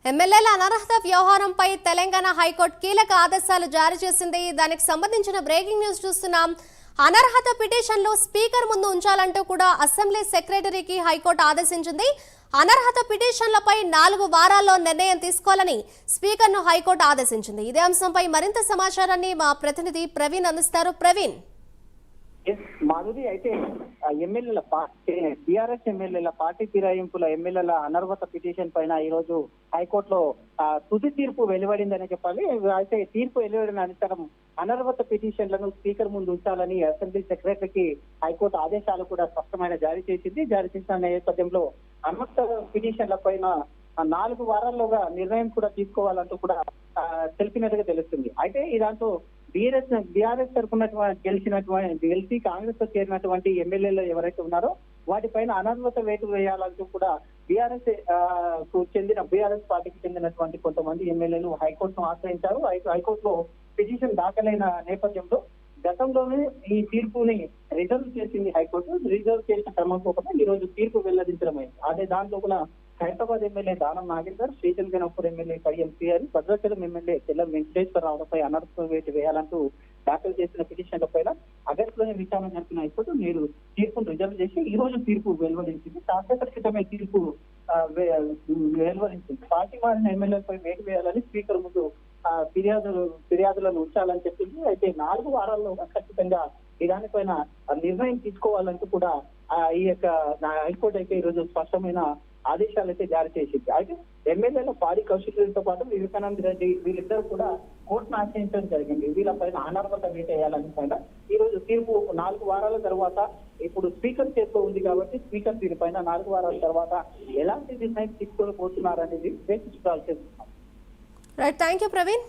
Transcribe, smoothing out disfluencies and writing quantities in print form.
ఎమ్మెల్యేల అనర్హత వ్యవహారంపై తెలంగాణ హైకోర్టు కీలక ఆదేశాలు జారీ చేసింది. దానికి సంబంధించిన బ్రేకింగ్ న్యూస్ చూస్తున్నాం. అనర్హత పిటిషన్లు స్పీకర్ ముందు ఉంచాలంటూ కూడా అసెంబ్లీ సెక్రటరీకి హైకోర్టు ఆదేశించింది. అనర్హత పిటిషన్లపై 4 వారాల్లో నిర్ణయం తీసుకోవాలని స్పీకర్ను హైకోర్టు ఆదేశించింది. ఇదే అంశంపై మరింత సమాచారాన్ని మా ప్రతినిధి ప్రవీణ్ అందిస్తారు. ప్రవీణ్, మాధురి, అయితే ఎమ్మెల్యేల టీఆర్ఎస్ ఎమ్మెల్యేల పార్టీ ఫిరాయింపుల ఎమ్మెల్యేల అనర్హత పిటిషన్ పైన ఈ రోజు హైకోర్టులో తుది తీర్పు వెలువడిందని చెప్పాలి. అయితే తీర్పు వెలువడిన అనంతరం అనర్హత పిటిషన్లను స్పీకర్ ముందు ఉంచాలని అసెంబ్లీ సెక్రటరీకి హైకోర్టు ఆదేశాలు కూడా స్పష్టమైన జారీ చేసిన నేపథ్యంలో అనర్హత పిటిషన్ల పైన 4 వారాల్లోగా నిర్ణయం కూడా తీసుకోవాలంటూ కూడా తెలిపినట్టుగా తెలుస్తుంది. అయితే ఈ దాంతో బీఆర్ఎస్ తరఫున గెలిచి కాంగ్రెస్ లో చేరినటువంటి ఎమ్మెల్యేలు ఎవరైతే ఉన్నారో వాటిపైన అనర్హత వేటు వేయాలంటూ కూడా బీఆర్ఎస్ పార్టీకి చెందినటువంటి కొంతమంది ఎమ్మెల్యేలు హైకోర్టును ఆశ్రయించారు. హైకోర్టులో పిటిషన్ దాఖలైన నేపథ్యంలో గతంలోనే ఈ తీర్పుని రిజర్వ్ చేసింది హైకోర్టు. రిజర్వ్ చేసిన క్రమంలో కూడా ఈ రోజు తీర్పు వెల్లడించడం అయింది. అదే దాంట్లో కూడా Hyderabad MLA Danam Nagender, Srisailam MLA Kadiyam Srihari, Bhadrachalam MLA తెల్ల వెంకటేశ్వరరావులపై అనర్హత వేటు వేయాలంటూ దాఖలు చేసిన పిటిషన్ల పైన ఆగస్టులోనే విచారణ జరిపిన హైకోర్టు నేడు తీర్పును రిజర్వ్ చేసి ఈ రోజు తీర్పు వెలువడించింది. కాసేపటి క్రితమే తీర్పు వెలువడించింది. పార్టీ మారిన ఎమ్మెల్యేలపై వేటు వేయాలని స్పీకర్ ముందు ఫిర్యాదులను ఉంచాలని చెప్పింది. అయితే 4 వారాల్లో ఖచ్చితంగా ఈ దానిపైన నిర్ణయం తీసుకోవాలంటూ కూడా ఈ యొక్క హైకోర్టు అయితే ఈ రోజు స్పష్టమైన ఆదేశాలు అయితే జారీ చేసింది. అయితే ఎమ్మెల్యేల పాడి కౌశిక్యులతో పాటు వివేకానంద రెడ్డి వీళ్ళిద్దరూ కూడా కోర్టును ఆశ్రయించడం జరిగింది. వీళ్ళపైన అనర్హత వేటు వేయాలని పైన ఈ రోజు తీర్పు 4 వారాల తర్వాత ఇప్పుడు స్పీకర్ చేతిలో ఉంది కాబట్టి స్పీకర్ దీనిపైన 4 వారాల తర్వాత ఎలాంటి నిర్ణయం తీసుకోబోతున్నారు అనేది వేచి చూడాల్సి ఉంది. Right, thank you Praveen.